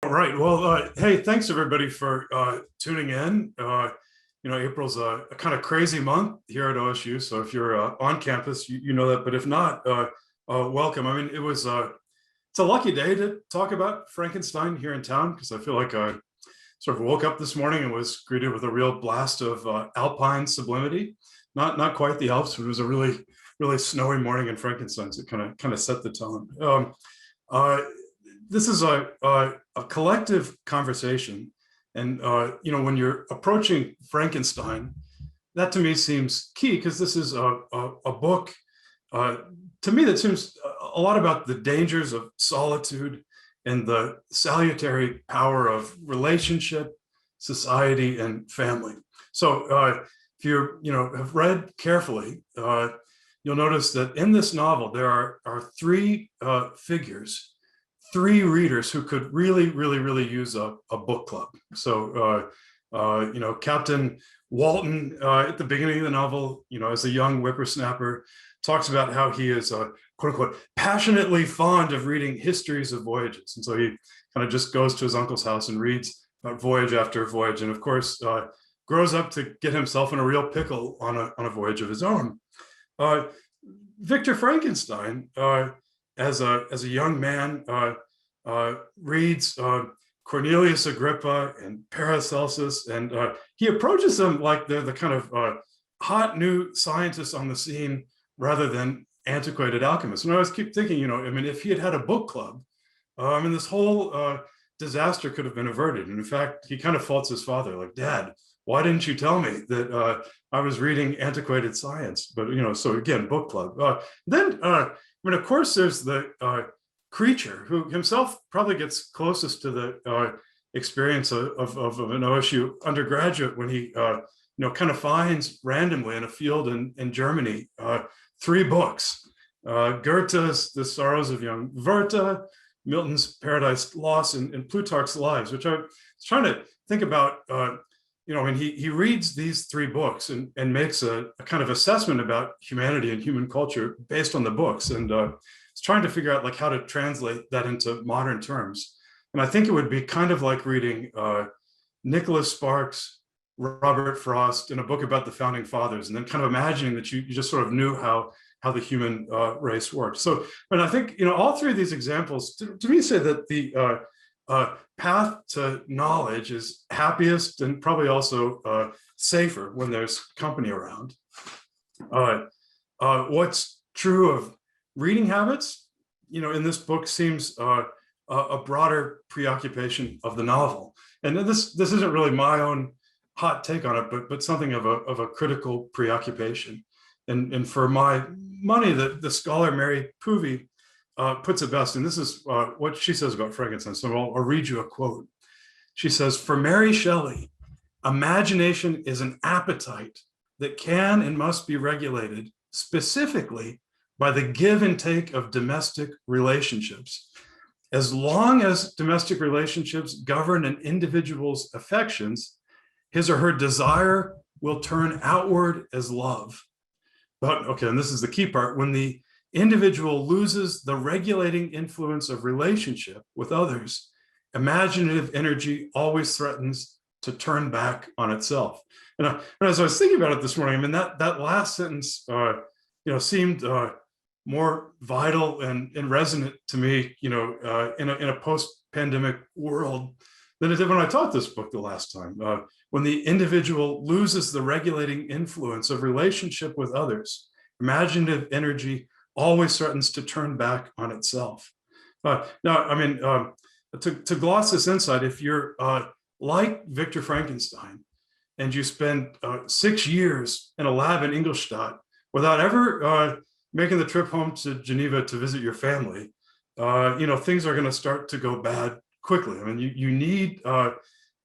All right. Well, hey, thanks everybody for tuning in. April's a kind of crazy month here at OSU. So if you're on campus, you know that. But if not, welcome. I mean, it's a lucky day to talk about Frankenstein here in town because I feel like I sort of woke up this morning and was greeted with a real blast of alpine sublimity. Not quite the Alps, but it was a really snowy morning in Frankenstein. So it kind of set the tone. Uh, this is a collective conversation. And, when you're approaching Frankenstein, that to me seems key because this is a book to me that seems a lot about the dangers of solitude and the salutary power of relationship, society, and family. So if you have read carefully, you'll notice that in this novel, there are three figures, three readers who could really use a book club. So, Captain Walton at the beginning of the novel, as a young whippersnapper, talks about how he is, quote unquote, passionately fond of reading histories of voyages. And so he kind of just goes to his uncle's house and reads about voyage after voyage. And of course, grows up to get himself in a real pickle on a voyage of his own. Victor Frankenstein, as a young man, reads Cornelius Agrippa and Paracelsus, and he approaches them like they're the kind of hot new scientists on the scene rather than antiquated alchemists. And I always keep thinking, if he had had a book club, this whole disaster could have been averted. And in fact, he kind of faults his father, like, Dad, why didn't you tell me that I was reading antiquated science? But, so again, book club. Then, of course, there's the creature who himself probably gets closest to the experience of an OSU undergraduate when he, kind of finds randomly in a field in Germany, three books, Goethe's The Sorrows of Young Werther, Milton's Paradise Lost, and Plutarch's Lives, which I was trying to think about, when he reads these three books and makes a kind of assessment about humanity and human culture based on the books. And it's trying to figure out like how to translate that into modern terms. And I think it would be kind of like reading Nicholas Sparks, Robert Frost in a book about the founding fathers, and then kind of imagining that you just sort of knew how the human race worked. So, and I think, all three of these examples to me say that the path to knowledge is happiest and probably also safer when there's company around. What's true of reading habits, in this book seems a broader preoccupation of the novel. And this isn't really my own hot take on it, but something of a critical preoccupation. And for my money, the scholar Mary Shelley puts it best, and this is what she says about Frankenstein. So I'll read you a quote. She says, "For Mary Shelley, imagination is an appetite that can and must be regulated specifically by the give and take of domestic relationships. As long as domestic relationships govern an individual's affections, his or her desire will turn outward as love. But, okay, and this is the key part, when the individual loses the regulating influence of relationship with others, imaginative energy always threatens to turn back on itself." And as I was thinking about it this morning, that last sentence, seemed more vital and resonant to me, in a post-pandemic world than it did when I taught this book the last time. When the individual loses the regulating influence of relationship with others, imaginative energy always threatens to turn back on itself. Now, to gloss this insight, if you're like Victor Frankenstein and you spend 6 years in a lab in Ingolstadt without ever making the trip home to Geneva to visit your family, things are going to start to go bad quickly. You need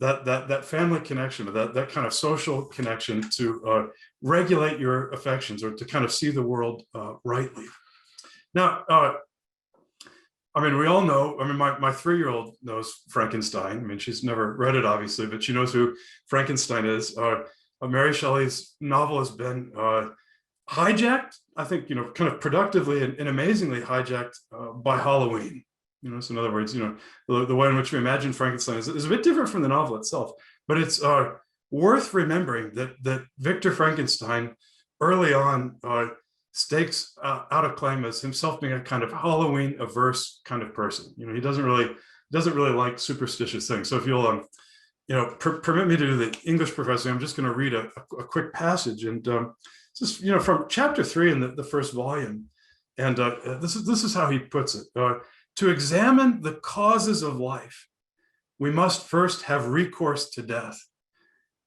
that family connection, that kind of social connection to regulate your affections or to kind of see the world rightly. Now, we all know, my 3-year-old knows Frankenstein. She's never read it, obviously, but she knows who Frankenstein is. Mary Shelley's novel has been hijacked, I think, kind of productively and amazingly hijacked by Halloween. So in other words, the way in which we imagine Frankenstein is a bit different from the novel itself. But it's worth remembering that Victor Frankenstein early on stakes out a claim as himself being a kind of Halloween averse kind of person. He doesn't really like superstitious things. So if you'll permit me to do the English professor, I'm just going to read a quick passage, and this is from chapter 3 in the first volume, and this is how he puts it: to examine the causes of life, we must first have recourse to death.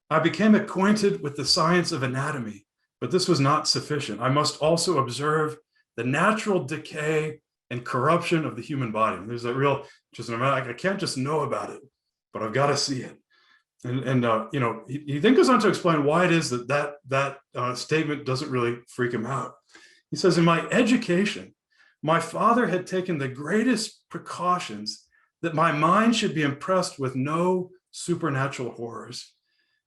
I became acquainted with the science of anatomy, but this was not sufficient. I must also observe the natural decay and corruption of the human body. And there's that real, I can't just know about it, but I've got to see it. And he then goes on to explain why it is that statement doesn't really freak him out. He says, in my education, my father had taken the greatest precautions that my mind should be impressed with no supernatural horrors.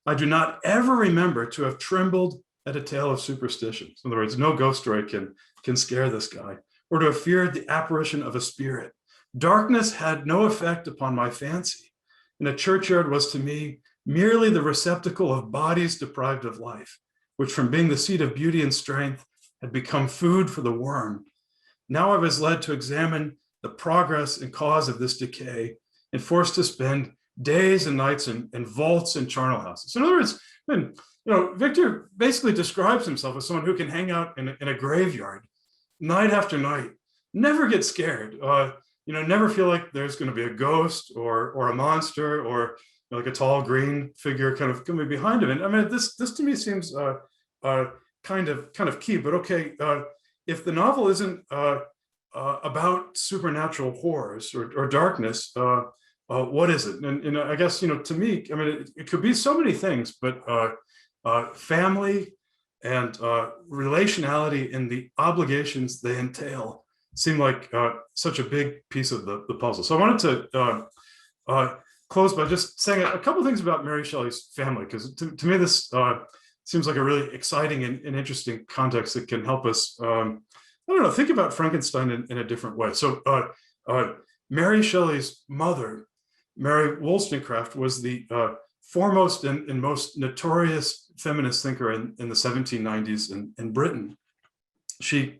I do not ever remember to have trembled at a tale of superstition. In other words, no ghost story can scare this guy, or to have feared the apparition of a spirit. Darkness had no effect upon my fancy, and a churchyard was to me merely the receptacle of bodies deprived of life, which from being the seat of beauty and strength had become food for the worm. Now I was led to examine the progress and cause of this decay, and forced to spend days and nights in vaults and charnel houses. So in other words, Victor basically describes himself as someone who can hang out in a graveyard night after night, never get scared, never feel like there's going to be a ghost or a monster or like a tall green figure kind of coming behind him. And I mean, this to me seems kind of key. But okay, if the novel isn't about supernatural horrors or darkness, what is it? And I guess, to me, I mean, it could be so many things, but family and relationality and the obligations they entail seem like such a big piece of the puzzle. So I wanted to close by just saying a couple of things about Mary Shelley's family, because to me, this seems like a really exciting and interesting context that can help us, think about Frankenstein in a different way. So Mary Shelley's mother, Mary Wollstonecraft, was the foremost and most notorious feminist thinker in the 1790s in Britain. She,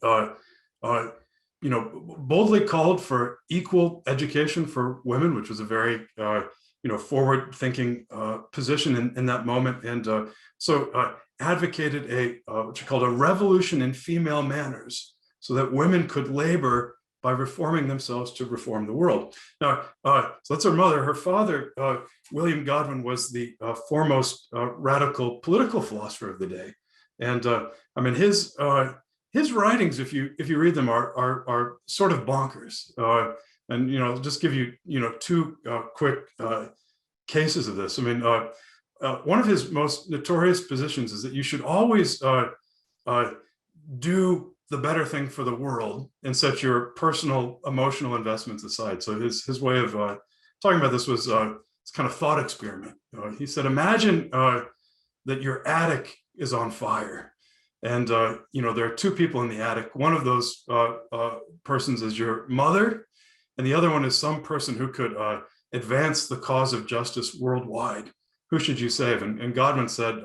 boldly called for equal education for women, which was a very, forward-thinking position in that moment, and so advocated what she called a revolution in female manners, so that women could labor by reforming themselves to reform the world. Now, so that's her mother. Her father, William Godwin, was the foremost radical political philosopher of the day, and I mean his writings, if you read them, are sort of bonkers. And just give you two quick cases of this. I mean, one of his most notorious positions is that you should always do the better thing for the world and set your personal emotional investments aside. So his way of talking about this was it's kind of thought experiment. He said, imagine that your attic is on fire, and there are two people in the attic. One of those persons is your mother, and the other one is some person who could advance the cause of justice worldwide. Who should you save? And Godwin said,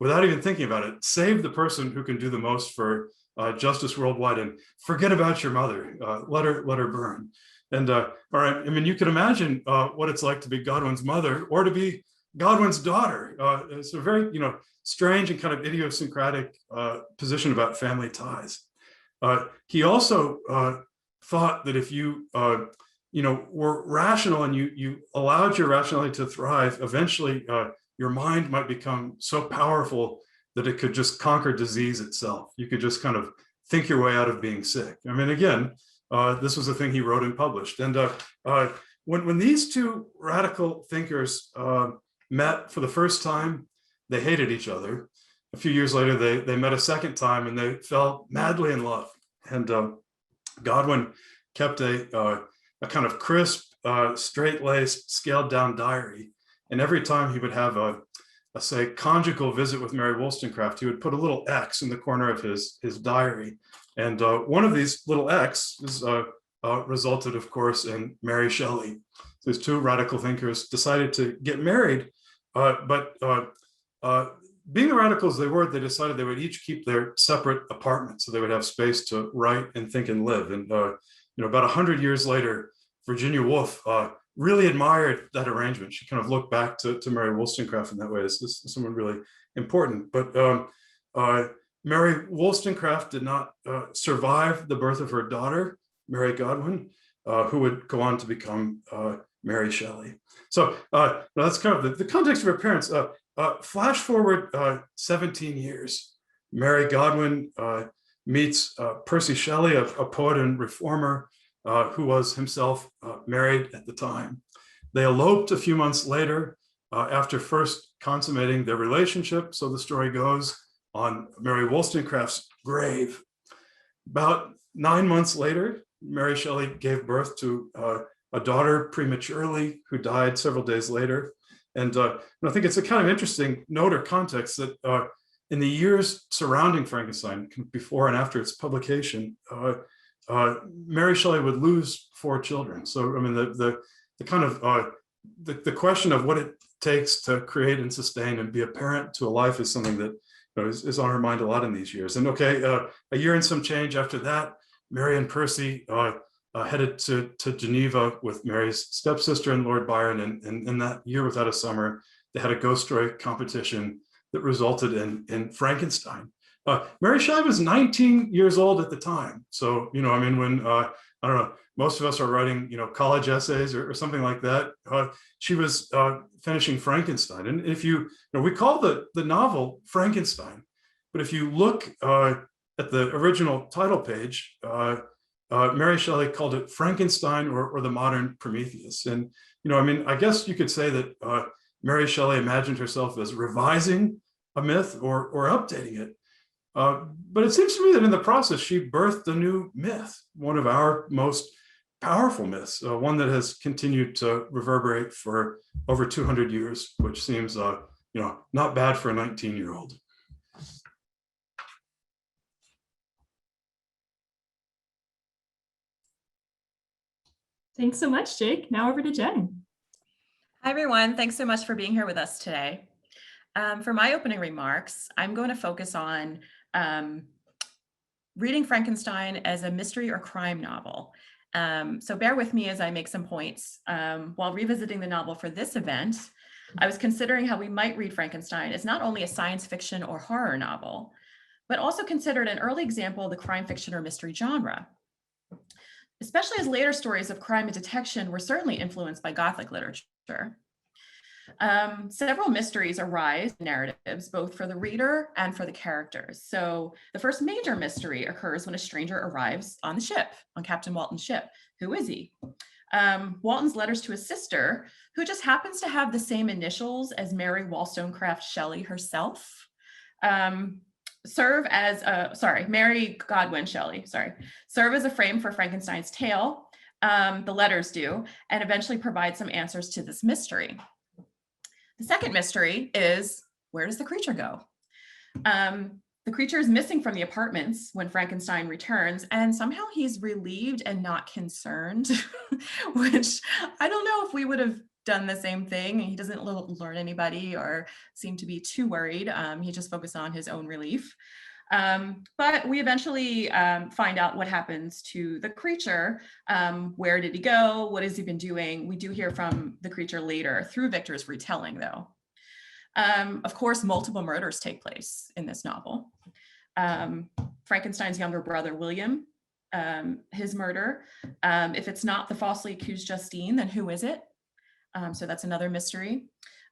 without even thinking about it, save the person who can do the most for justice worldwide, and forget about your mother. Let her burn. And all right, I mean, you can imagine what it's like to be Godwin's mother or to be Godwin's daughter. It's a very strange and kind of idiosyncratic position about family ties. He also thought that if you were rational and you allowed your rationality to thrive, eventually your mind might become so powerful that it could just conquer disease itself. You could just kind of think your way out of being sick. I mean, again, this was a thing he wrote and published. And when these two radical thinkers met for the first time, they hated each other. A few years later, they met a second time and they fell madly in love. And Godwin kept a kind of crisp, straight-laced, scaled-down diary. And every time he would have a say conjugal visit with Mary Wollstonecraft, he would put a little X in the corner of his diary. And one of these little X's resulted, of course, in Mary Shelley. These two radical thinkers decided to get married, but being the radicals they were, they decided they would each keep their separate apartments, so they would have space to write and think and live. And about 100 years later, Virginia Woolf really admired that arrangement. She kind of looked back to Mary Wollstonecraft in that way as someone really important. But Mary Wollstonecraft did not survive the birth of her daughter, Mary Godwin, who would go on to become Mary Shelley. So that's kind of the context of her parents. Flash forward 17 years. Mary Godwin meets Percy Shelley, a poet and reformer who was himself married at the time. They eloped a few months later after first consummating their relationship, so the story goes, on Mary Wollstonecraft's grave. About 9 months later, Mary Shelley gave birth to a daughter prematurely who died several days later. And I think it's a kind of interesting note or context that in the years surrounding Frankenstein, before and after its publication, Mary Shelley would lose 4 children. So, I mean, the kind of the question of what it takes to create and sustain and be a parent to a life is something that is on her mind a lot in these years. And okay, a year and some change after that, Mary and Percy headed to Geneva with Mary's stepsister and Lord Byron. And in that year without a summer, they had a ghost story competition that resulted in Frankenstein. Mary Shelley was 19 years old at the time. So, I mean, when, I don't know, most of us are writing, college essays or something like that, she was finishing Frankenstein. And if we call the novel Frankenstein, but if you look at the original title page, Mary Shelley called it Frankenstein or the Modern Prometheus. And, I mean, I guess you could say that Mary Shelley imagined herself as revising a myth or updating it. But it seems to me that in the process, she birthed a new myth, one of our most powerful myths, one that has continued to reverberate for over 200 years, which seems, not bad for a 19-year-old. Thanks so much, Jake. Now over to Jen. Hi, everyone. Thanks so much for being here with us today. For my opening remarks, I'm going to focus on reading Frankenstein as a mystery or crime novel. So bear with me as I make some points. While revisiting the novel for this event, I was considering how we might read Frankenstein as not only a science fiction or horror novel, but also considered an early example of the crime fiction or mystery genre, especially as later stories of crime and detection were certainly influenced by Gothic literature. Several mysteries arise in narratives, both for the reader and for the characters. So the first major mystery occurs when a stranger arrives on the ship, on Captain Walton's ship. Who is he? Walton's letters to his sister, who just happens to have the same initials as Mary Wollstonecraft Shelley herself, Mary Godwin Shelley, serve as a frame for Frankenstein's tale, the letters do, and eventually provide some answers to this mystery. The second mystery is, where does the creature go? The creature is missing from the apartments when Frankenstein returns, and somehow he's relieved and not concerned, which I don't know if we would have done the same thing. He doesn't learn anybody or seem to be too worried. He just focused on his own relief. But we eventually find out what happens to the creature. Where did he go? What has he been doing? We do hear from the creature later through Victor's retelling, though. Of course, multiple murders take place in this novel. Frankenstein's younger brother, William, his murder. If it's not the falsely accused Justine, then who is it? So that's another mystery.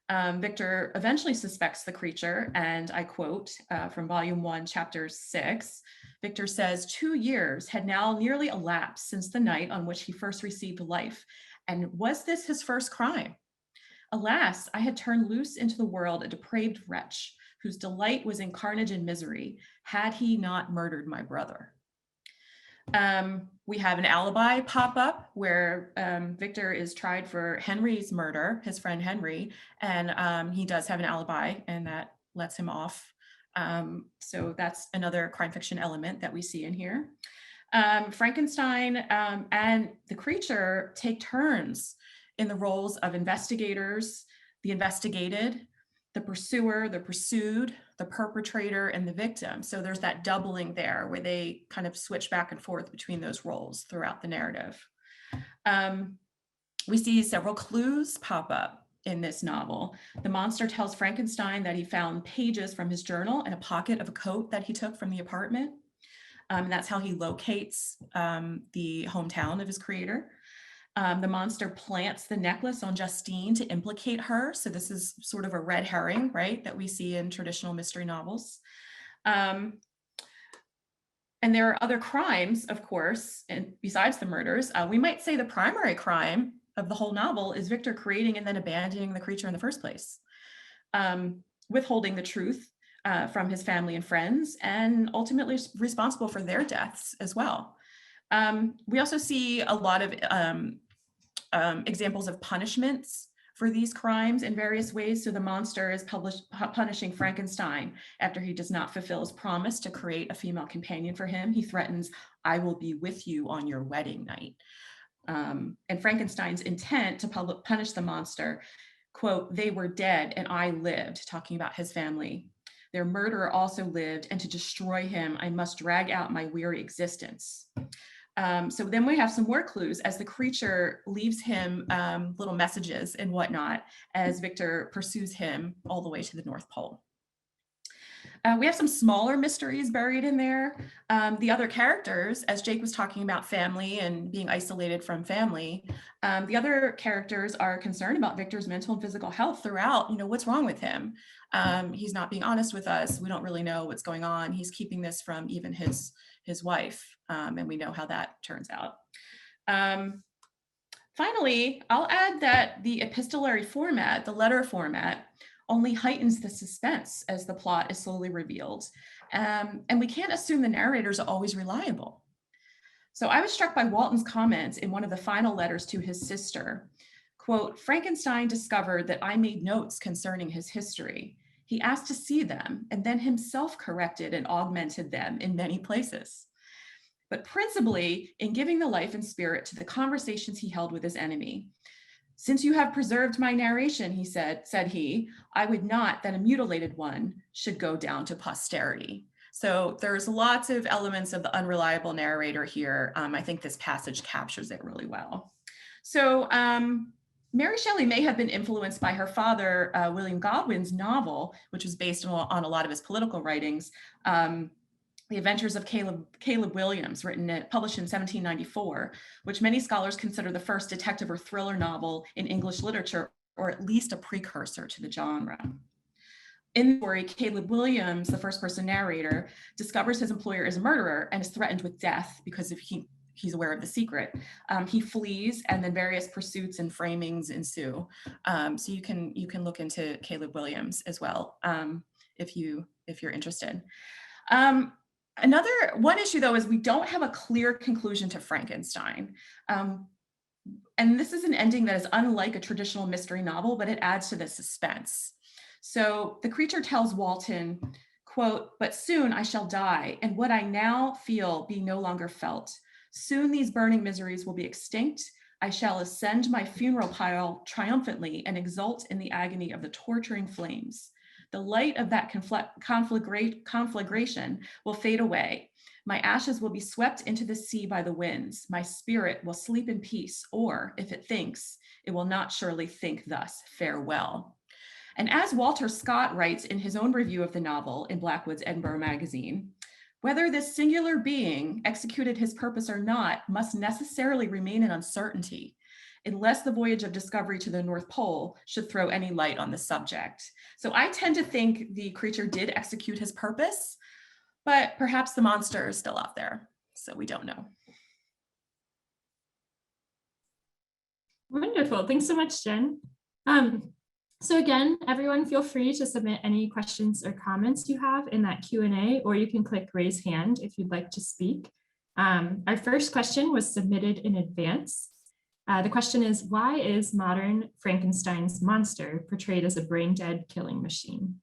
Victor eventually suspects the creature, and I quote from Volume 1, Chapter 6. Victor says, 2 years had now nearly elapsed since the night on which he first received life. And was this his first crime? Alas, I had turned loose into the world a depraved wretch, whose delight was in carnage and misery, had he not murdered my brother. We have an alibi pop up where Victor is tried for Henry's murder, his friend Henry, and he does have an alibi, and that lets him off. So that's another crime fiction element that we see in here. Frankenstein and the creature take turns in the roles of investigators, the investigated, the pursuer, the pursued, the perpetrator, and the victim. So there's that doubling there where they kind of switch back and forth between those roles throughout the narrative. We see several clues pop up in this novel. The monster tells Frankenstein that he found pages from his journal in a pocket of a coat that he took from the apartment. That's how he locates the hometown of his creator. The monster plants the necklace on Justine to implicate her. So this is sort of a red herring, right, that we see in traditional mystery novels. And there are other crimes, of course, and besides the murders. We might say the primary crime of the whole novel is Victor creating and then abandoning the creature in the first place, withholding the truth from his family and friends, and ultimately responsible for their deaths as well. We also see a lot of examples of punishments for these crimes in various ways. So the monster is punishing Frankenstein after he does not fulfill his promise to create a female companion for him. He threatens, "I will be with you on your wedding night." And Frankenstein's intent to punish the monster, quote, "They were dead and I lived," talking about his family. "Their murderer also lived, and to destroy him, I must drag out my weary existence." So then we have some more clues as the creature leaves him little messages and whatnot as Victor pursues him all the way to the North Pole. We have some smaller mysteries buried in there. The other characters, as Jake was talking about family and being isolated from family, the other characters are concerned about Victor's mental and physical health throughout. What's wrong with him? He's not being honest with us. We don't really know what's going on. He's keeping this from even his wife, and we know how that turns out. Finally, I'll add that the epistolary format, the letter format, only heightens the suspense as the plot is slowly revealed. And we can't assume the narrators are always reliable. So I was struck by Walton's comments in one of the final letters to his sister. Quote, "Frankenstein discovered that I made notes concerning his history. He asked to see them and then himself corrected and augmented them in many places, but principally in giving the life and spirit to the conversations he held with his enemy. Since you have preserved my narration," he said he, "I would not that a mutilated one should go down to posterity." So there's lots of elements of the unreliable narrator here. I think this passage captures it really well. So Mary Shelley may have been influenced by her father, William Godwin's novel, which was based on a lot of his political writings, The Adventures of Caleb Williams, published in 1794, which many scholars consider the first detective or thriller novel in English literature, or at least a precursor to the genre. In the story, Caleb Williams, the first-person narrator, discovers his employer is a murderer and is threatened with death because he's aware of the secret. He flees, and then various pursuits and framings ensue. So you can look into Caleb Williams as well if you're interested. One issue, though, is we don't have a clear conclusion to Frankenstein. And this is an ending that is unlike a traditional mystery novel, but it adds to the suspense. So the creature tells Walton, quote, "But soon I shall die, and what I now feel be no longer felt. Soon these burning miseries will be extinct. I shall ascend my funeral pile triumphantly and exult in the agony of the torturing flames. The light of that conflagration will fade away. My ashes will be swept into the sea by the winds. My spirit will sleep in peace, or if it thinks, it will not surely think thus, farewell." And as Walter Scott writes in his own review of the novel in Blackwood's Edinburgh Magazine, "Whether this singular being executed his purpose or not must necessarily remain an uncertainty, unless the voyage of discovery to the North Pole should throw any light on the subject." So I tend to think the creature did execute his purpose, but perhaps the monster is still out there, so we don't know. Wonderful. Thanks so much, Jen. So again, everyone feel free to submit any questions or comments you have in that Q&A, or you can click raise hand if you'd like to speak. Our first question was submitted in advance. The question is, why is modern Frankenstein's monster portrayed as a brain-dead killing machine?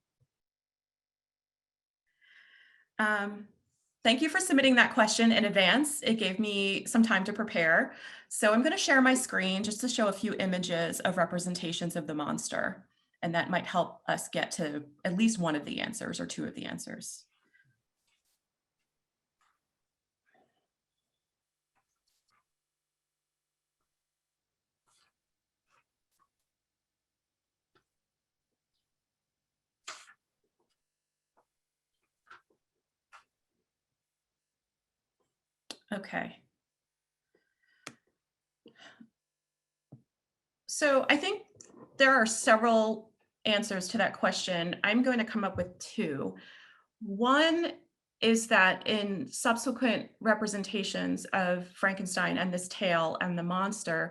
Thank you for submitting that question in advance. It gave me some time to prepare. So I'm going to share my screen just to show a few images of representations of the monster. And that might help us get to at least one of the answers or two of the answers. Okay. So I think there are several answers to that question. I'm going to come up with two. One is that in subsequent representations of Frankenstein and this tale and the monster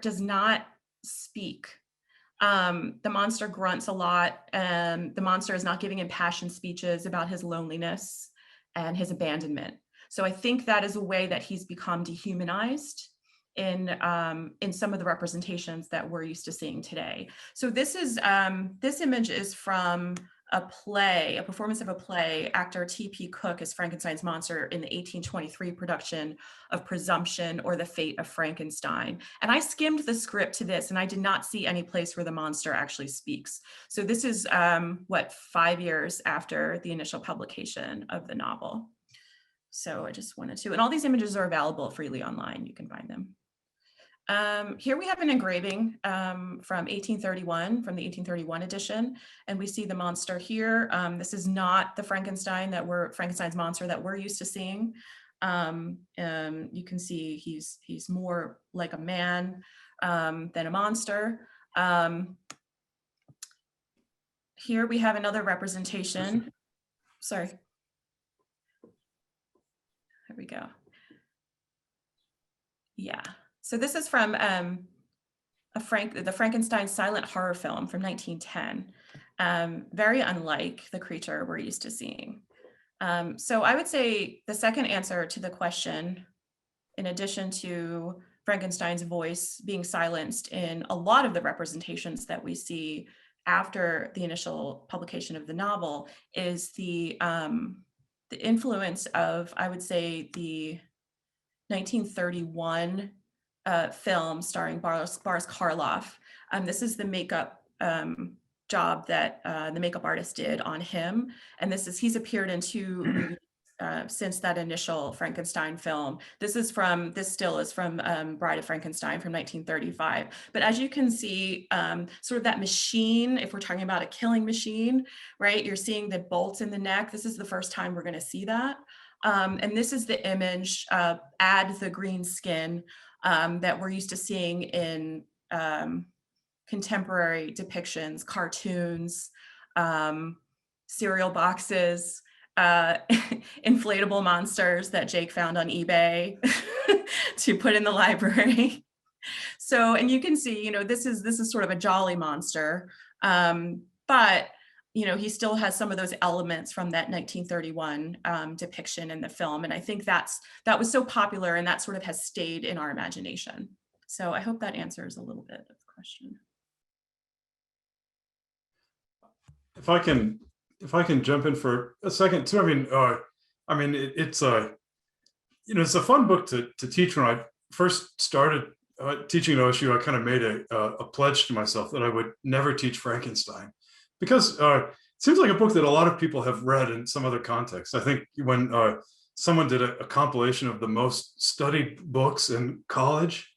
does not speak. The monster grunts a lot, and the monster is not giving impassioned speeches about his loneliness and his abandonment. So I think that is a way that he's become dehumanized in some of the representations that we're used to seeing today. So this image is from a play, a performance of a play. Actor T.P. Cook as Frankenstein's monster in the 1823 production of Presumption or the Fate of Frankenstein. And I skimmed the script to this and I did not see any place where the monster actually speaks. So this is 5 years after the initial publication of the novel. So I just wanted to, and all these images are available freely online. You can find them. Here we have an engraving from 1831, from the 1831 edition, and we see the monster here. This is not the Frankenstein's monster that we're used to seeing. You can see he's more like a man than a monster. Here we have another representation. Sorry. There we go. Yeah. So this is from the Frankenstein silent horror film from 1910. Very unlike the creature we're used to seeing. So I would say the second answer to the question, in addition to Frankenstein's voice being silenced in a lot of the representations that we see after the initial publication of the novel, is the influence of, I would say, the 1931 film starring Boris Karloff. This is the makeup job that the makeup artist did on him. And he's appeared in 2 movies since that initial Frankenstein film. This still is from Bride of Frankenstein from 1935. But as you can see, sort of that machine, if we're talking about a killing machine, right? You're seeing the bolts in the neck. This is the first time we're going to see that. And this is the image, add the green skin that we're used to seeing in contemporary depictions, cartoons, cereal boxes, inflatable monsters that Jake found on eBay to put in the library. So, and you can see, this is sort of a jolly monster, but he still has some of those elements from that 1931 depiction in the film. And I think that was so popular and that sort of has stayed in our imagination. So I hope that answers a little bit of the question. If I can jump in for a second too. It's a fun book to teach. When I first started teaching at OSU, I kind of made a pledge to myself that I would never teach Frankenstein, because it seems like a book that a lot of people have read in some other context. I think when someone did a compilation of the most studied books in college,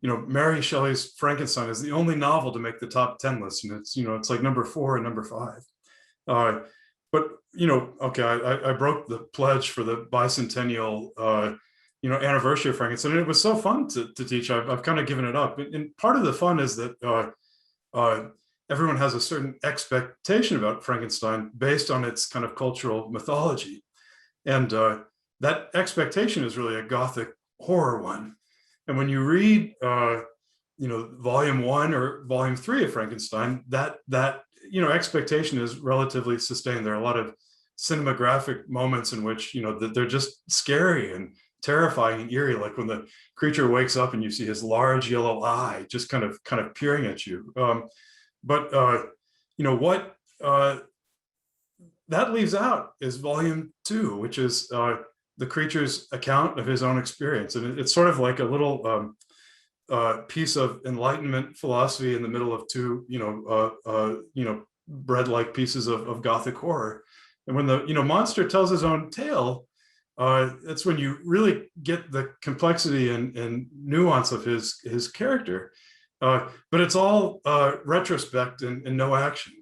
Mary Shelley's Frankenstein is the only novel to make the top 10 list, and it's like number 4 and number 5. But okay, I broke the pledge for the bicentennial anniversary of Frankenstein, and it was so fun to teach. I've kind of given it up, and part of the fun is that everyone has a certain expectation about Frankenstein based on its kind of cultural mythology, and that expectation is really a Gothic horror one. And when you read, volume 1 or volume 3 of Frankenstein, that expectation is relatively sustained. There are a lot of cinematographic moments in which, that they're just scary and terrifying and eerie, like when the creature wakes up and you see his large yellow eye just kind of peering at you. But what that leaves out is volume 2, which is the creature's account of his own experience. And it's sort of like a little piece of Enlightenment philosophy in the middle of two, bread-like pieces of Gothic horror. And when the monster tells his own tale, that's when you really get the complexity and nuance of his character. But it's all retrospect and no action.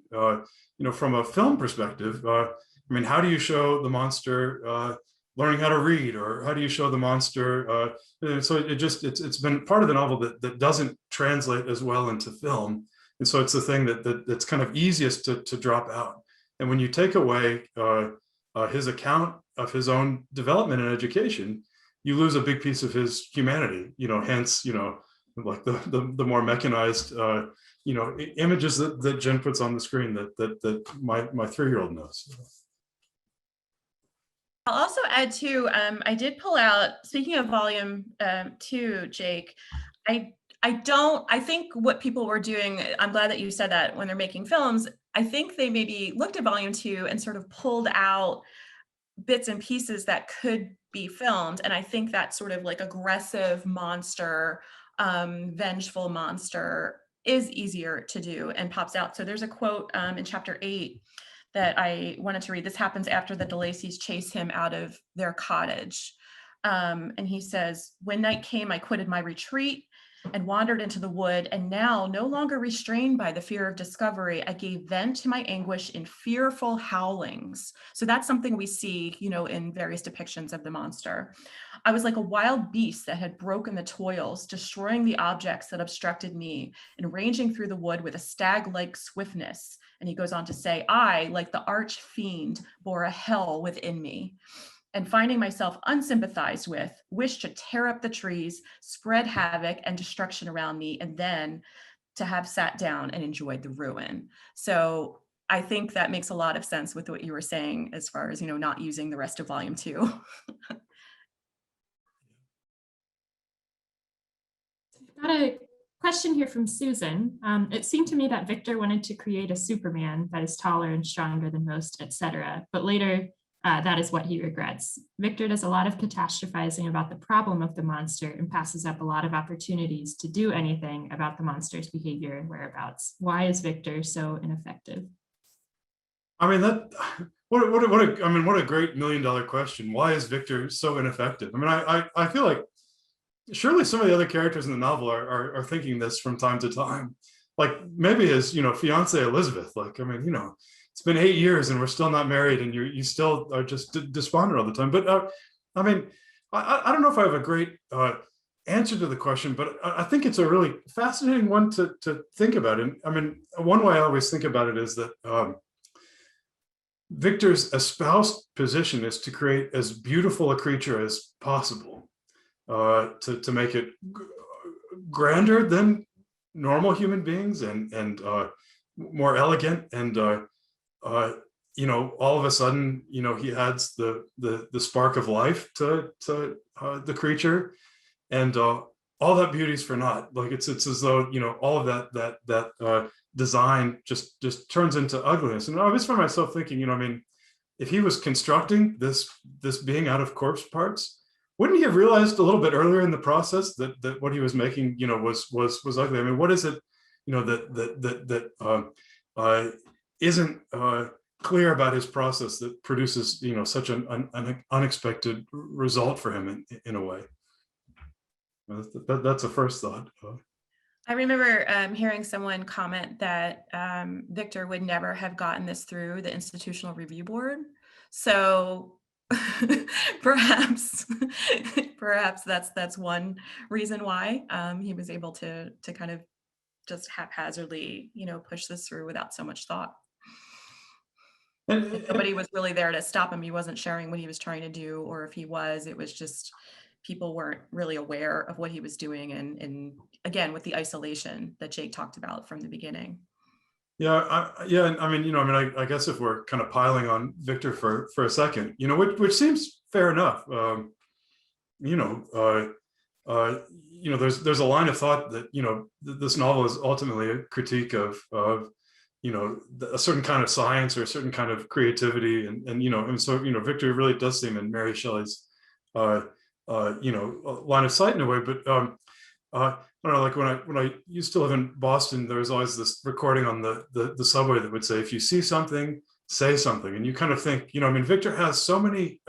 From a film perspective, I mean, how do you show the monster learning how to read, or how do you show the monster? So it's been part of the novel that doesn't translate as well into film, and so it's the thing that's kind of easiest to drop out. And when you take away his account of his own development and education, you lose a big piece of his humanity. Hence, like the more mechanized images that Jen puts on the screen that my 3-year-old knows. I'll also add too, I did pull out, speaking of volume 2, Jake, I think what people were doing, I'm glad that you said that, when they're making films, I think they maybe looked at volume 2 and sort of pulled out bits and pieces that could be filmed. And I think that sort of like aggressive monster, vengeful monster is easier to do and pops out. So there's a quote in chapter 8 that I wanted to read. This happens after the DeLacys chase him out of their cottage. And he says, "When night came, I quitted my retreat and wandered into the wood, and now, no longer restrained by the fear of discovery, I gave vent to my anguish in fearful howlings." So that's something we see, in various depictions of the monster. "I was like a wild beast that had broken the toils, destroying the objects that obstructed me, and ranging through the wood with a stag-like swiftness." And he goes on to say, "I, like the arch fiend, bore a hell within me. And finding myself unsympathized with, wished to tear up the trees, spread havoc and destruction around me, and then to have sat down and enjoyed the ruin." So I think that makes a lot of sense with what you were saying as far as, not using the rest of volume 2. I've got a question here from Susan. It seemed to me that Victor wanted to create a Superman that is taller and stronger than most, etc. But later, that is what he regrets. Victor does a lot of catastrophizing about the problem of the monster and passes up a lot of opportunities to do anything about the monster's behavior and whereabouts. Why is Victor so ineffective? I mean, what a great $1 million question. Why is Victor so ineffective? I mean, I feel like surely some of the other characters in the novel are thinking this from time to time. Like maybe his, fiance Elizabeth. Like, I mean, it's been 8 years and we're still not married, and you still are just despondent all the time. But I mean, I don't know if I have a great answer to the question, but I think it's a really fascinating one to think about. And I mean, one way I always think about it is that Victor's espoused position is to create as beautiful a creature as possible, to make it grander than normal human beings and more elegant, and all of a sudden, he adds the spark of life to the creature, and all that beauty's for naught. Like it's as though all of that design just turns into ugliness. And I always find myself thinking, I mean, if he was constructing this being out of corpse parts, wouldn't he have realized a little bit earlier in the process that what he was making, was ugly? I mean, what is it, that isn't clear about his process that produces, such an unexpected result for him in a way? That's a first thought. I remember hearing someone comment that Victor would never have gotten this through the Institutional Review Board. So perhaps that's one reason why he was able to kind of just haphazardly, push this through without so much thought. And nobody was really there to stop him. He wasn't sharing what he was trying to do, or if he was, it was just people weren't really aware of what he was doing, and again, with the isolation that Jake talked about from the beginning. Yeah, I mean, I guess if we're kind of piling on Victor for a second, which seems fair enough. There's a line of thought that this novel is ultimately a critique of a certain kind of science or a certain kind of creativity, and so Victor really does seem in Mary Shelley's line of sight in a way. But I don't know, like when I used to live in Boston, there was always this recording on the subway that would say, if you see something, say something. And you kind of think, Victor has so many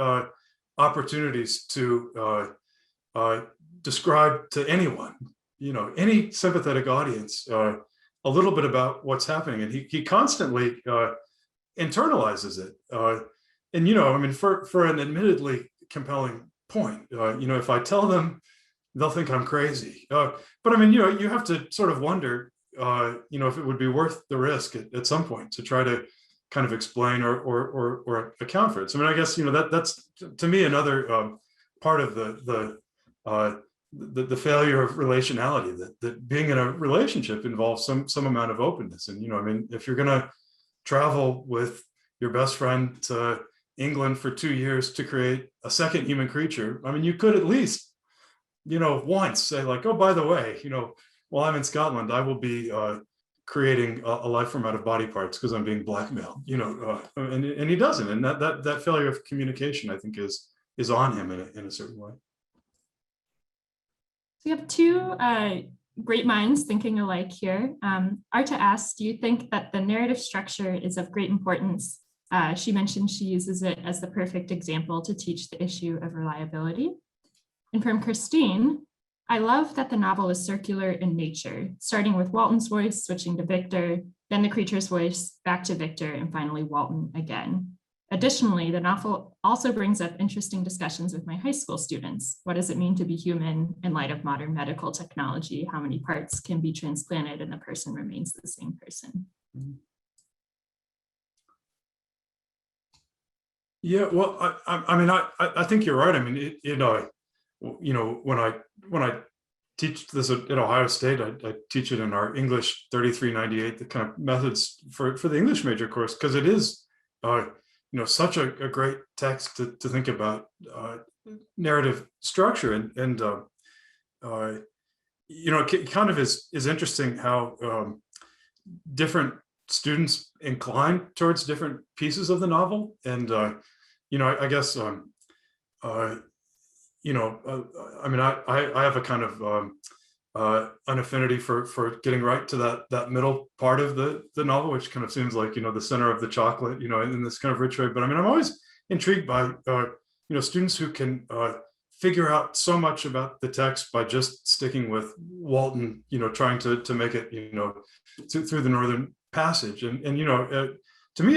opportunities to describe to anyone, any sympathetic audience, a little bit about what's happening. And he constantly internalizes it. For an admittedly compelling point, if I tell them, they'll think I'm crazy. But you have to sort of wonder, if it would be worth the risk at some point to try to kind of explain or account for it. So I guess that's to me another part of the failure of relationality, that being in a relationship involves some amount of openness. And if you're going to travel with your best friend to England for 2 years to create a second human creature, you could at least once say, like, oh, by the way, while I'm in Scotland, I will be creating a life form out of body parts because I'm being blackmailed, and he doesn't. And that failure of communication, I think, is on him in a certain way. So you have two great minds thinking alike here. Arta asks, do you think that the narrative structure is of great importance? She mentioned she uses it as the perfect example to teach the issue of reliability. And from Christine, I love that the novel is circular in nature, starting with Walton's voice, switching to Victor, then the creature's voice, back to Victor, and finally Walton again. Additionally, the novel also brings up interesting discussions with my high school students. What does it mean to be human in light of modern medical technology? How many parts can be transplanted and the person remains the same person? Yeah, well, I think you're right. When I teach this at Ohio State, I teach it in our English 3398, the kind of methods for the English major course, because it is such a great text to think about narrative structure, and it kind of is interesting how different students incline towards different pieces of the novel. And I guess I have a kind of an affinity for getting right to that middle part of the novel, which kind of seems like the center of the chocolate, in this kind of rich way. But I'm always intrigued by students who can figure out so much about the text by just sticking with Walton, trying to make it through the Northern Passage. And to me,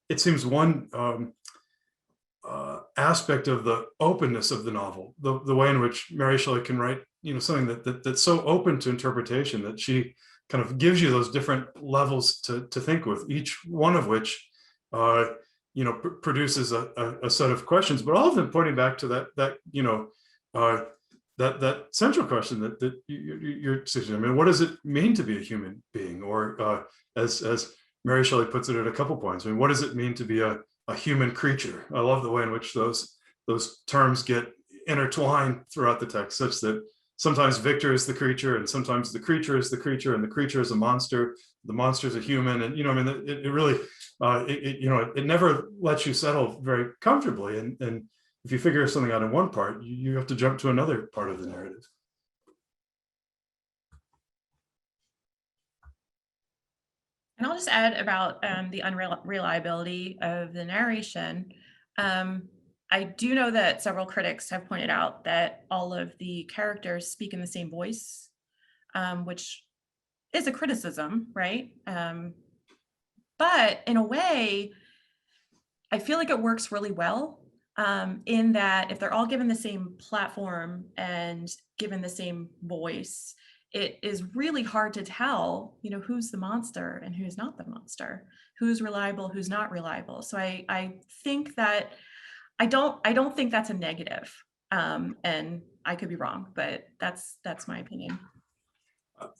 it seems one aspect of the openness of the novel, the way in which Mary Shelley can write something that's so open to interpretation, that she kind of gives you those different levels to think with, each one of which produces a set of questions, but all of them pointing back to that central question that you're suggesting. What does it mean to be a human being? Or as Mary Shelley puts it at a couple points, what does it mean to be a human creature? I love the way in which those terms get intertwined throughout the text, such that sometimes Victor is the creature, and sometimes the creature is the creature, and the creature is a monster. The monster is a human, and it really it never lets you settle very comfortably. And if you figure something out in one part, you have to jump to another part of the narrative. And I'll just add about the unreliability of the narration. I do know that several critics have pointed out that all of the characters speak in the same voice, which is a criticism, right? But in a way, I feel like it works really well, in that if they're all given the same platform and given the same voice, it is really hard to tell, who's the monster and who's not the monster, who's reliable, who's not reliable. So I think that I don't think that's a negative, and I could be wrong, but that's my opinion.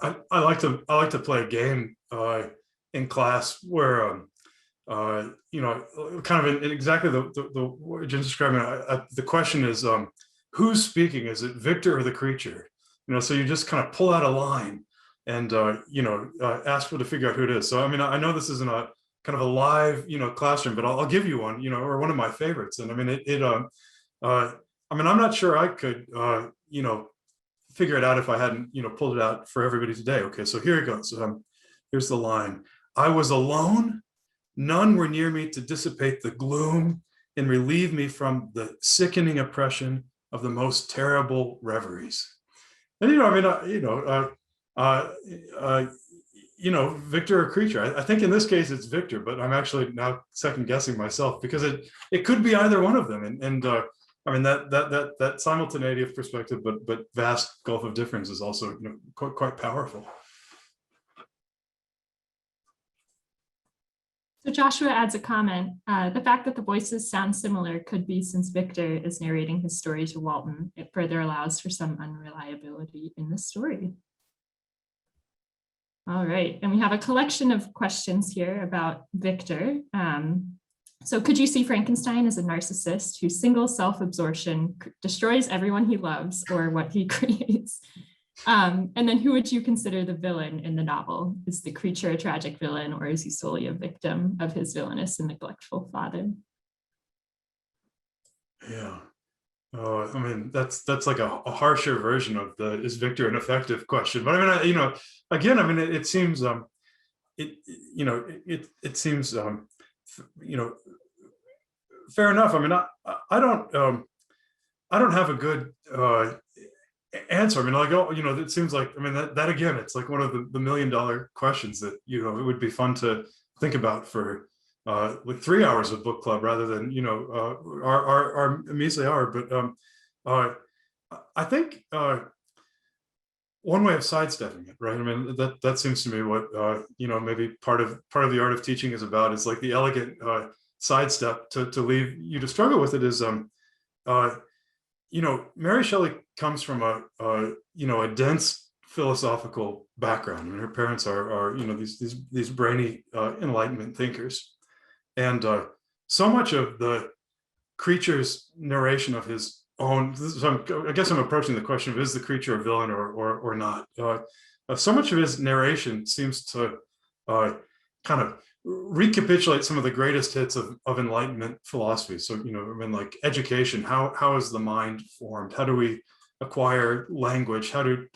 I like to play a game in class where kind of in exactly the word you're describing. The question is, who's speaking? Is it Victor or the creature? So you just kind of pull out a line ask people to figure out who it is. So I mean, I know this isn't a kind of a live classroom, but I'll give you one, or one of my favorites. And I mean, I'm not sure I could figure it out if I hadn't pulled it out for everybody today. Okay, so here it goes. Here's the line. I was alone. None were near me to dissipate the gloom and relieve me from the sickening oppression of the most terrible reveries. And Victor or creature. I think in this case it's Victor, but I'm actually now second guessing myself because it could be either one of them. And I mean that simultaneity of perspective, but vast gulf of difference is also quite powerful. So Joshua adds a comment. The fact that the voices sound similar could be since Victor is narrating his story to Walton. It further allows for some unreliability in the story. All right, and we have a collection of questions here about Victor. So could you see Frankenstein as a narcissist whose single self-absorption destroys everyone he loves or what he creates? And then who would you consider the villain in the novel? Is the creature a tragic villain, or is he solely a victim of his villainous and neglectful father? Yeah. I mean, that's like a harsher version of the "is Victor an effective" question. But I mean, again, I mean, it seems, it seems, fair enough. I mean, I don't have a good answer. I mean, like, it seems like, I mean, that again, it's like one of the $1 million questions that, it would be fun to think about for like 3 hours of book club rather than, our measly hour. But I think one way of sidestepping it, right? I mean, that seems to me what, maybe part of the art of teaching is about, is like the elegant sidestep to leave you to struggle with it is, Mary Shelley comes from a dense philosophical background. I mean, her parents are these brainy Enlightenment thinkers, and so much of the creature's narration of his own. I guess I'm approaching the question of, is the creature a villain or not? So much of his narration seems to kind of recapitulate some of the greatest hits of Enlightenment philosophy. So, I mean, like education, how is the mind formed? How do we acquire language? How do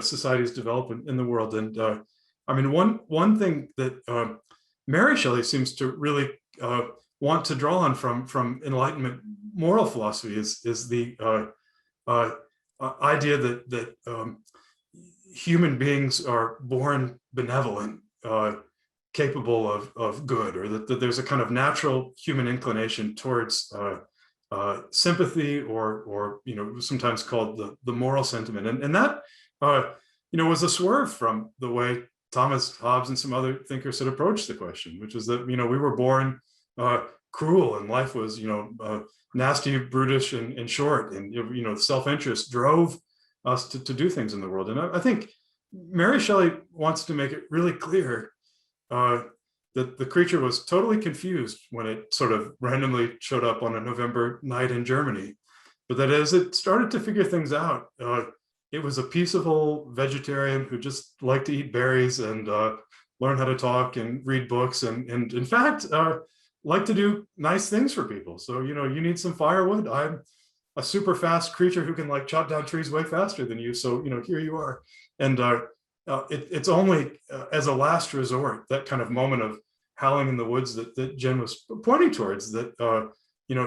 societies develop in the world? And I mean, one thing that Mary Shelley seems to really want to draw on from Enlightenment moral philosophy is the idea that human beings are born benevolent, capable of good, or that there's a kind of natural human inclination towards sympathy, or sometimes called the moral sentiment, and that was a swerve from the way Thomas Hobbes and some other thinkers had approached the question, which is that we were born cruel, and life was nasty, brutish, and short, and self-interest drove us to do things in the world. And I think Mary Shelley wants to make it really clear that the creature was totally confused when it sort of randomly showed up on a November night in Germany, but that as it started to figure things out, it was a peaceable vegetarian who just liked to eat berries and learn how to talk and read books, and in fact like to do nice things for people. So you need some firewood. I'm a super fast creature who can like chop down trees way faster than you. So here you are. And it's only as a last resort, that kind of moment of howling in the woods that Jen was pointing towards, that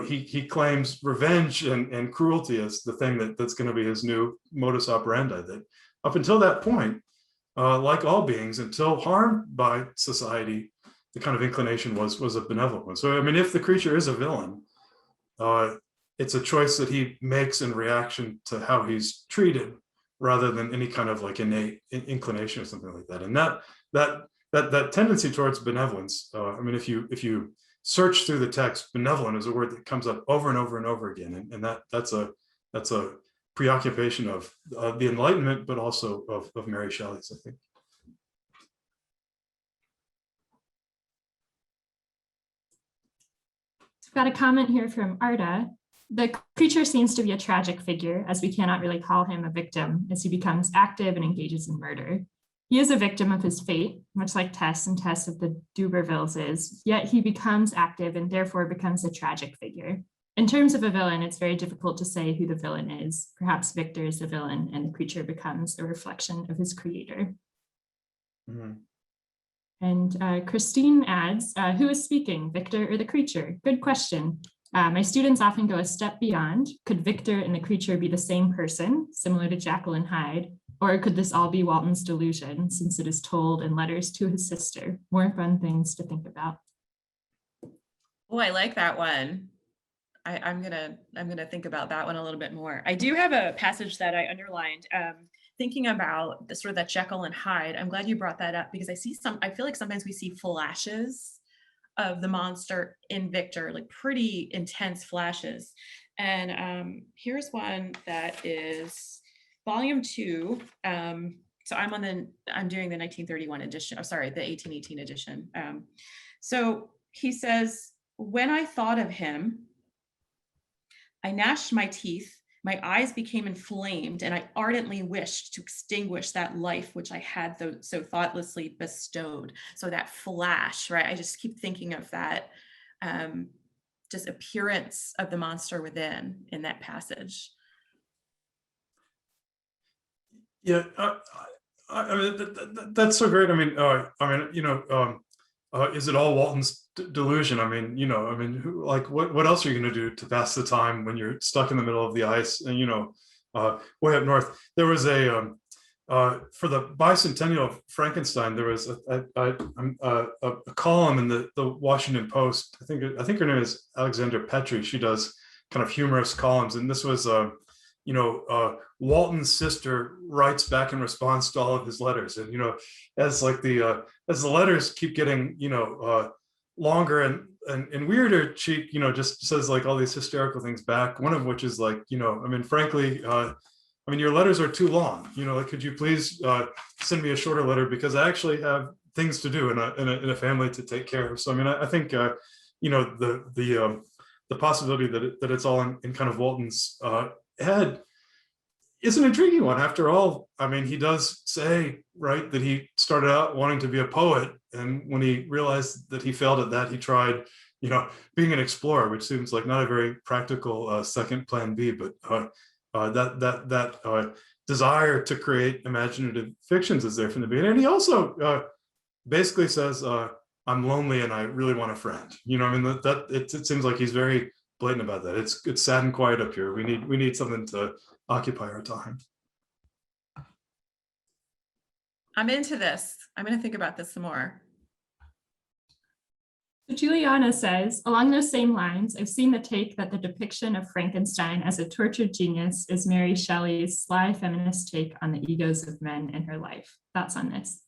he claims revenge and cruelty as the thing that's going to be his new modus operandi. That up until that point, like all beings, until harmed by society, the kind of inclination was a benevolent one. So I mean, if the creature is a villain, it's a choice that he makes in reaction to how he's treated, rather than any kind of like innate inclination or something like that. And that tendency towards benevolence, I mean, if you search through the text, benevolent is a word that comes up over and over and over again, and that's a preoccupation of the Enlightenment, but also of Mary Shelley's, I think. We've got a comment here from Arda. The creature seems to be a tragic figure, as we cannot really call him a victim, as he becomes active and engages in murder. He is a victim of his fate, much like Tess and Tess of the Dubervilles is, yet he becomes active and therefore becomes a tragic figure. In terms of a villain, it's very difficult to say who the villain is. Perhaps Victor is the villain and the creature becomes a reflection of his creator. Mhm. And Christine adds, who is speaking, Victor or the creature? Good question. My students often go a step beyond. Could Victor and the creature be the same person, similar to Jekyll and Hyde? Or could this all be Walton's delusion, since it is told in letters to his sister? More fun things to think about. Oh, I like that one. I'm gonna think about that one a little bit more. I do have a passage that I underlined, thinking about the sort of that Jekyll and Hyde. I'm glad you brought that up because I feel like sometimes we see flashes of the monster in Victor, like pretty intense flashes. And here's one that is volume 2. So I'm doing the 1931 edition. Oh, sorry, the 1818 edition. So he says, when I thought of him, I gnashed my teeth, my eyes became inflamed, and I ardently wished to extinguish that life which I had so thoughtlessly bestowed. So that flash, right? I just keep thinking of that just appearance of the monster within in that passage. Yeah, I mean that's so great. I mean, is it all Walton's delusion? I mean, what else are you going to do to pass the time when you're stuck in the middle of the ice and way up north? There was a for the bicentennial of Frankenstein, there was a column in the Washington Post. I think her name is Alexandra Petrie. She does kind of humorous columns, and this was Walton's sister writes back in response to all of his letters, and as the letters keep getting longer and weirder, she just says like all these hysterical things back. One of which is like, I mean, frankly, your letters are too long. Like, could you please send me a shorter letter, because I actually have things to do in a family to take care of. So I mean, I think the possibility that it's all in kind of Walton's head is an intriguing one. After all, I mean, he does say, right, that he started out wanting to be a poet, and when he realized that he failed at that, he tried, being an explorer, which seems like not a very practical second plan B. But that desire to create imaginative fictions is there from the beginning. And he also basically says, "I'm lonely and I really want a friend." I mean, that it seems like he's very blatant about that. It's sad and quiet up here. We need something to occupy our time. I'm into this. I'm going to think about this some more. Juliana says, along those same lines, I've seen the take that the depiction of Frankenstein as a tortured genius is Mary Shelley's sly feminist take on the egos of men in her life. Thoughts on this?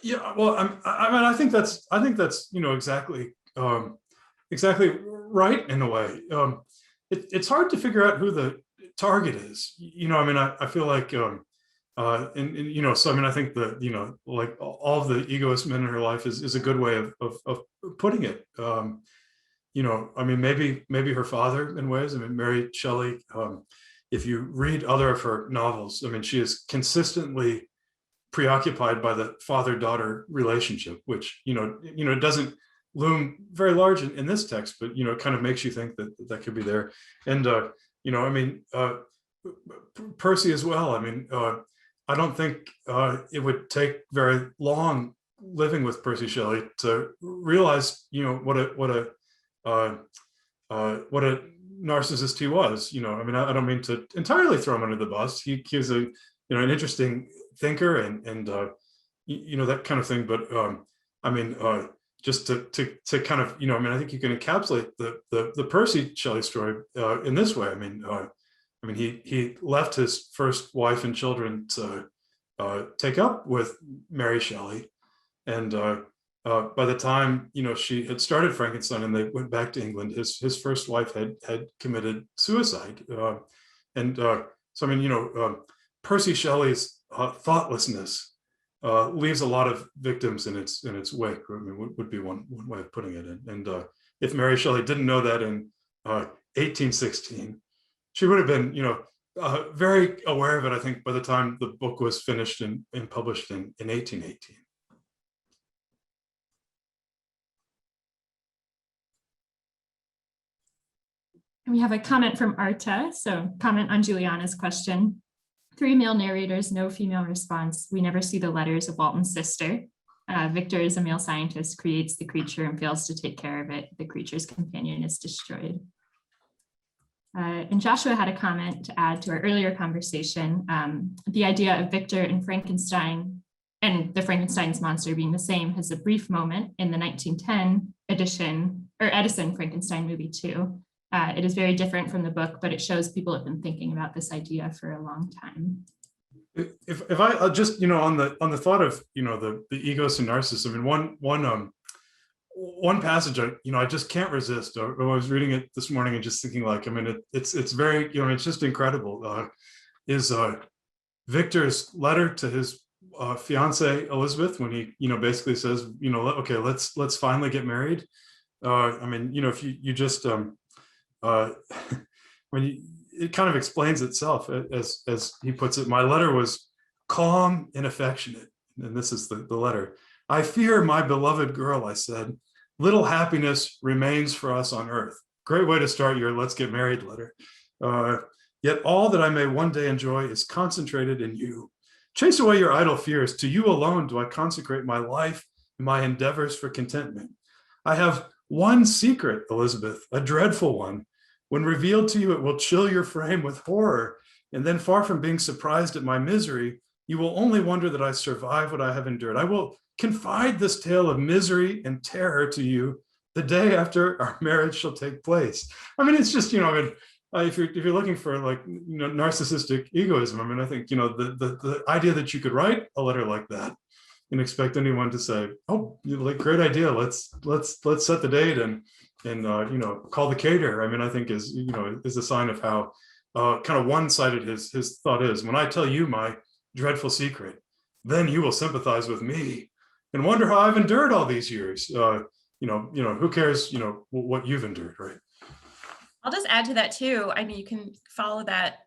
Yeah, well, I think that's exactly right in a way. It's hard to figure out who the target is. I mean, I feel like so I mean, I think that like all of the egoist men in her life is a good way of putting it. I mean, maybe her father in ways. I mean, Mary Shelley, if you read other of her novels, I mean, she is consistently preoccupied by the father-daughter relationship, which it doesn't loom very large in this text, but it kind of makes you think that could be there. And I mean, Percy as well. I mean, I don't think it would take very long living with Percy Shelley to realize what a narcissist he was. I mean, I don't mean to entirely throw him under the bus. He was an interesting thinker and that kind of thing. But I mean, just to kind of I mean, I think you can encapsulate the Percy Shelley story in this way. I mean, he left his first wife and children to take up with Mary Shelley, and by the time she had started Frankenstein and they went back to England, his first wife had committed suicide, and so I mean, Percy Shelley's thoughtlessness leaves a lot of victims in its wake. I mean, would be one way of putting it. And if Mary Shelley didn't know that in 1816, she would have been, very aware of it, I think, by the time the book was finished and published in 1818. We have a comment from Arta. So comment on Juliana's question. 3 male narrators, no female response. We never see the letters of Walton's sister. Victor is a male scientist, creates the creature and fails to take care of it. The creature's companion is destroyed. And Joshua had a comment to add to our earlier conversation. The idea of Victor and Frankenstein and the Frankenstein's monster being the same has a brief moment in the 1910 edition, or Edison Frankenstein movie too. It is very different from the book, but it shows people have been thinking about this idea for a long time. If I just, on the thought of, the egos and narcissists, I mean, one passage I just can't resist. I was reading it this morning and just thinking, like, I mean, it's very, it's just incredible. Is Victor's letter to his fiance Elizabeth, when he, basically says, okay, let's finally get married. I mean, if you just it kind of explains itself, as he puts it. My letter was calm and affectionate, and this is the letter. I fear, my beloved girl, I said, little happiness remains for us on earth. Great way to start your let's get married letter. Yet all that I may one day enjoy is concentrated in you. Chase away your idle fears. To you alone do I consecrate my life and my endeavors for contentment. I have one secret, Elizabeth, a dreadful one. When revealed to you, it will chill your frame with horror. And then, far from being surprised at my misery, you will only wonder that I survive what I have endured. I will confide this tale of misery and terror to you the day after our marriage shall take place. I mean, it's just, if you're looking for, like, narcissistic egoism, I mean, I think, the idea that you could write a letter like that and expect anyone to say, oh, like, great idea, let's set the date and call the caterer. I mean, I think is a sign of how kind of one-sided his thought is. When I tell you my dreadful secret, then you will sympathize with me and wonder how I've endured all these years. Who cares, what you've endured, right? I'll just add to that too. I mean, you can follow that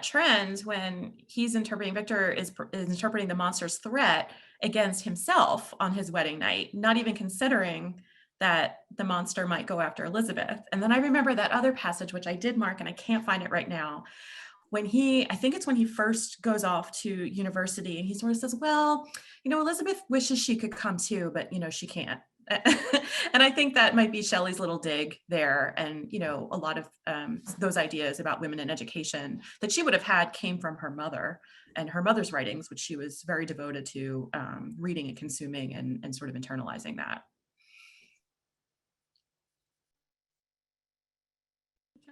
trend when he's interpreting, Victor is interpreting the monster's threat against himself on his wedding night, not even considering that the monster might go after Elizabeth. And then I remember that other passage, which I did mark, and I can't find it right now, when I think it's when he first goes off to university, and he sort of says, well, Elizabeth wishes she could come too, but, she can't. And I think that might be Shelley's little dig there. And, a lot of those ideas about women in education that she would have had came from her mother and her mother's writings, which she was very devoted to reading and consuming and sort of internalizing that.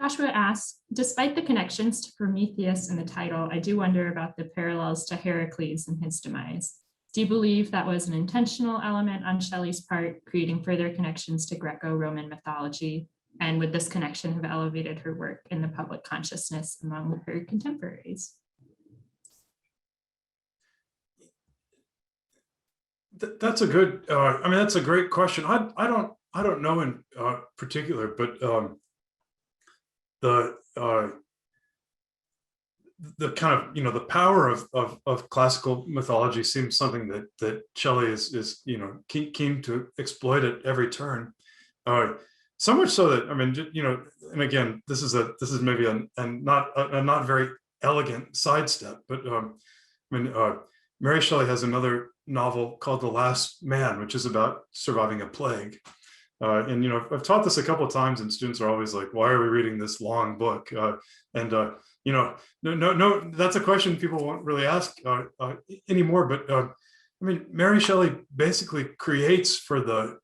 Joshua asks, despite the connections to Prometheus in the title, I do wonder about the parallels to Heracles and his demise. Do you believe that was an intentional element on Shelley's part, creating further connections to Greco-Roman mythology? And would this connection have elevated her work in the public consciousness among her contemporaries? That's a good, that's a great question. I don't know in particular, but the kind of, the power of classical mythology seems something that Shelley is keen to exploit at every turn. So much so that, I mean, and again, this is maybe a not very elegant sidestep, but Mary Shelley has another novel called The Last Man, which is about surviving a plague. And I've taught this a couple of times, and students are always like, "Why are we reading this long book?" No, that's a question people won't really ask anymore. But Mary Shelley basically creates for the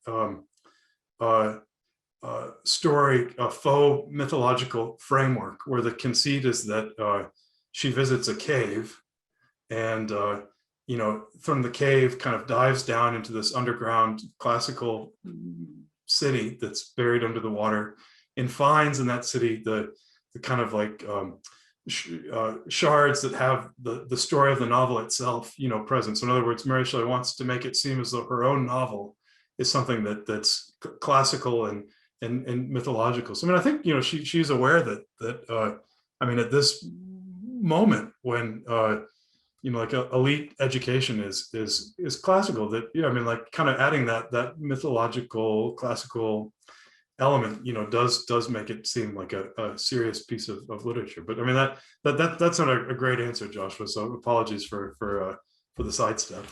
story a faux mythological framework, where the conceit is that she visits a cave, and from the cave kind of dives down into this underground classical city that's buried under the water, and finds in that city the kind of like shards that have the story of the novel itself, present. So in other words, Mary Shelley wants to make it seem as though her own novel is something that's classical and mythological. So I mean, I think she's aware that I mean, at this moment when like elite education is classical, that I mean, like kind of adding that mythological classical element does make it seem like a serious piece of literature. But I mean, that's not a great answer, Joshua, so apologies for the sidestep.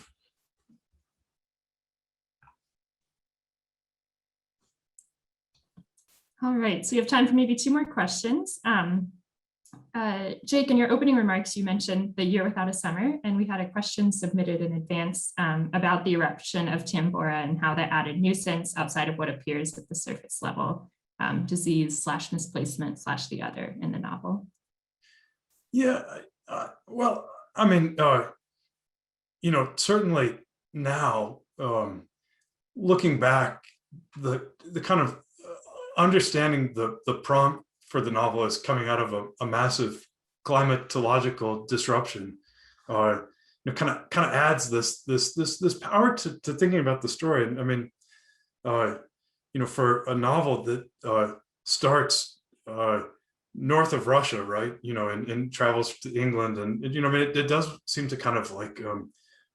All right, so we have time for maybe 2 more questions. Jake, in your opening remarks, you mentioned the year without a summer, and we had a question submitted in advance about the eruption of Tambora and how that added nuisance outside of what appears at the surface level, disease / misplacement / the other in the novel. Yeah, well, I mean, certainly now, looking back, the kind of understanding the prompt for the novel is coming out of a massive climatological disruption. Kind of adds this power to thinking about the story. And I mean, for a novel that starts north of Russia, right? And travels to England, and I mean, it does seem to kind of like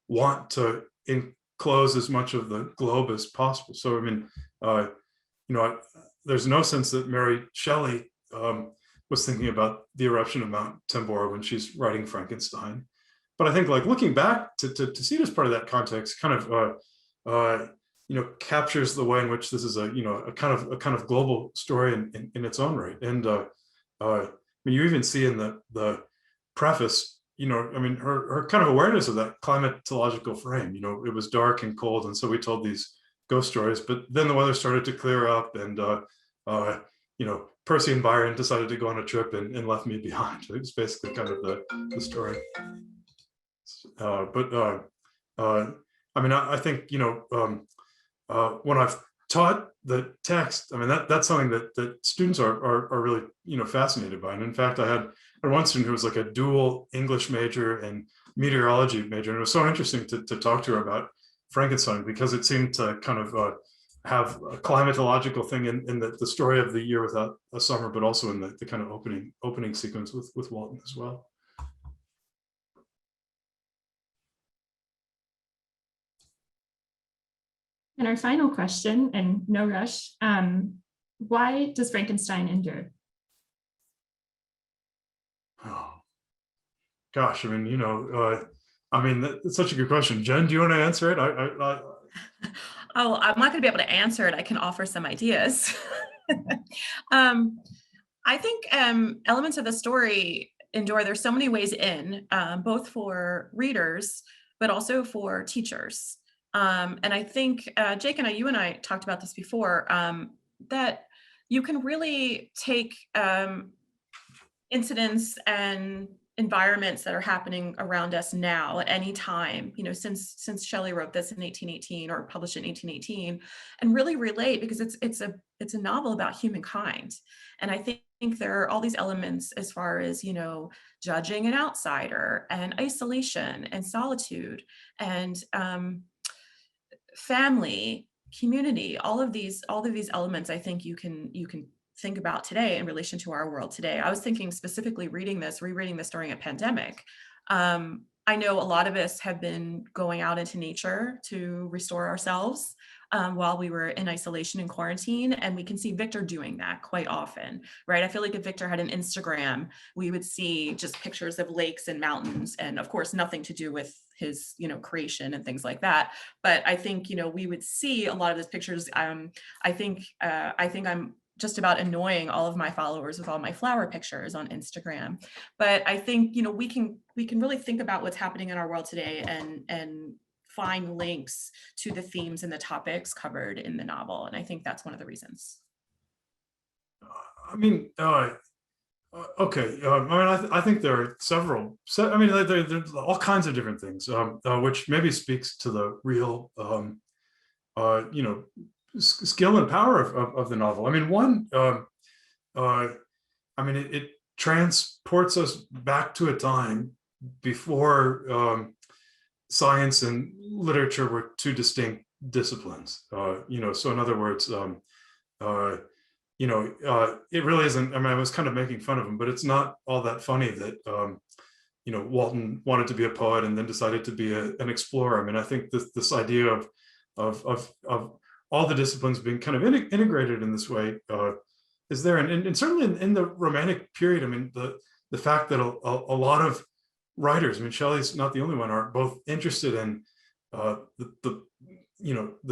want to enclose as much of the globe as possible. So I mean, there's no sense that Mary Shelley was thinking about the eruption of Mount Tambora when she's writing Frankenstein. But I think, like, looking back to see it as part of that context kind of captures the way in which this is a kind of global story in its own right. And I mean, you even see in the preface, I mean, her kind of awareness of that climatological frame. It was dark and cold, and so we told these ghost stories. But then the weather started to clear up, and Percy and Byron decided to go on a trip and left me behind. It's basically kind of the story. I mean, I think when I've taught the text, I mean, that's something that students are really fascinated by. And in fact, I had one student who was like a dual English major and meteorology major, and it was so interesting to talk to her about Frankenstein, because it seemed to kind of have a climatological thing in the story of the year without a summer, but also in the kind of opening sequence with Walton as well. And our final question, and no rush, why does Frankenstein endure? Oh, gosh, I mean, I mean, that's such a good question. Jen, do you want to answer it? Oh, I'm not going to be able to answer it. I can offer some ideas. I think elements of the story endure. There's so many ways in, both for readers, but also for teachers. And I think Jake and you and I talked about this before, that you can really take incidents and environments that are happening around us now at any time, since Shelley wrote this in 1818 or published it in 1818, and really relate, because it's a novel about humankind. And I think there are all these elements as far as, judging an outsider and isolation and solitude and family, community, all of these elements. I think you can think about today in relation to our world today. I was thinking specifically rereading this during a pandemic. I know a lot of us have been going out into nature to restore ourselves while we were in isolation and quarantine, and we can see Victor doing that quite often, right? I feel like if Victor had an Instagram, we would see just pictures of lakes and mountains, and of course, nothing to do with his, creation and things like that. But I think, we would see a lot of those pictures. I think I'm just about annoying all of my followers with all my flower pictures on Instagram. But I think, we can really think about what's happening in our world today and find links to the themes and the topics covered in the novel. And I think that's one of the reasons. I mean, okay. I mean, I think there are several. I mean, there's all kinds of different things, which maybe speaks to the real, skill and power of the novel. I mean, one, I mean, it transports us back to a time before science and literature were two distinct disciplines. So in other words, it really isn't. I mean, I was kind of making fun of him, but it's not all that funny that Walton wanted to be a poet and then decided to be an explorer. I mean, I think this idea of all the disciplines being kind of integrated in this way is there, and certainly in the Romantic period. I mean, the fact that a lot of writers, I mean, Shelley's not the only one, are both interested in the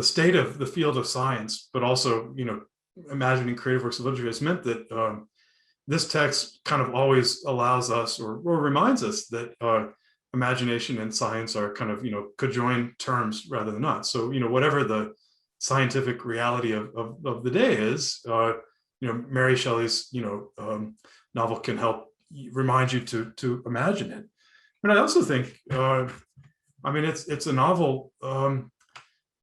state of the field of science, but also imagining creative works of literature, has meant that this text kind of always allows us or reminds us that imagination and science are kind of conjoined terms rather than not. So whatever the scientific reality of the day is, Mary Shelley's novel can help remind you to imagine it. But I also think it's a novel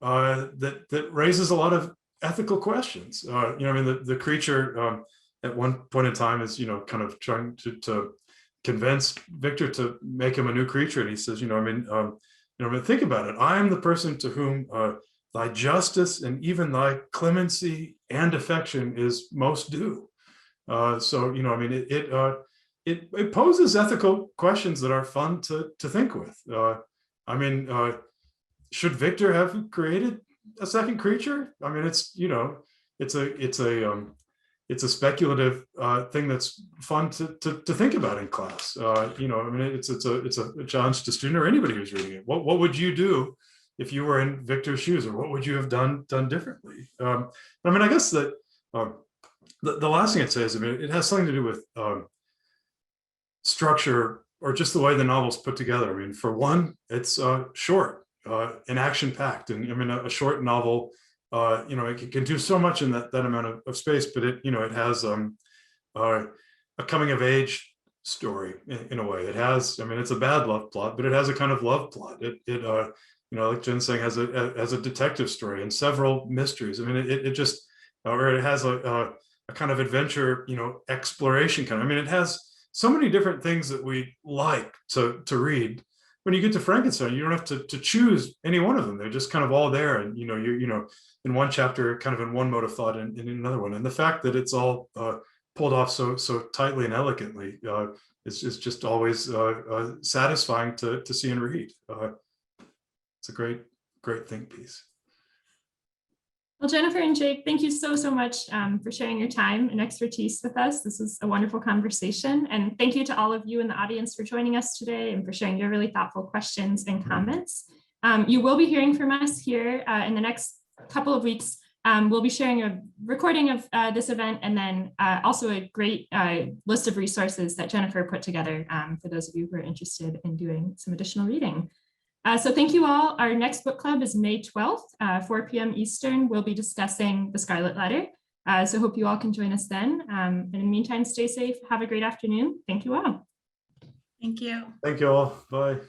that raises a lot of ethical questions. The creature at one point in time is kind of trying to convince Victor to make him a new creature, and he says, think about it. I am the person to whom thy justice and even thy clemency and affection is most due. It poses ethical questions that are fun to think with. Should Victor have created a second creature? I mean, it's a speculative thing that's fun to think about in class. It's a challenge to student or anybody who's reading it. What would you do if you were in Victor's shoes, or what would you have done differently? I guess that the last thing I'd say is, it has something to do with structure, or just the way the novel's put together. For one, it's short and action-packed, and a short novel, it can do so much in that amount of space, but it has a coming of age story in a way. It has, it's a bad love plot, but it has a kind of love plot. It like Jen's saying, has a detective story and several mysteries. It has a kind of adventure, exploration kind of. It has so many different things that we like to read. When you get to Frankenstein, you don't have to choose any one of them. They're just kind of all there, and you're in one chapter, kind of in one mode of thought, and in another one. And the fact that it's all pulled off so tightly and elegantly is just always satisfying to see and read. It's a great think piece. Well, Jennifer and Jake, thank you so much for sharing your time and expertise with us. This was a wonderful conversation. And thank you to all of you in the audience for joining us today and for sharing your really thoughtful questions and comments. You will be hearing from us here in the next couple of weeks. We'll be sharing a recording of this event, and then also a great list of resources that Jennifer put together for those of you who are interested in doing some additional reading. So thank you all. Our next book club is May 12th, 4 p.m. Eastern. We'll be discussing The Scarlet Letter. So hope you all can join us then. In the meantime, stay safe. Have a great afternoon. Thank you all. Thank you. Thank you all. Bye.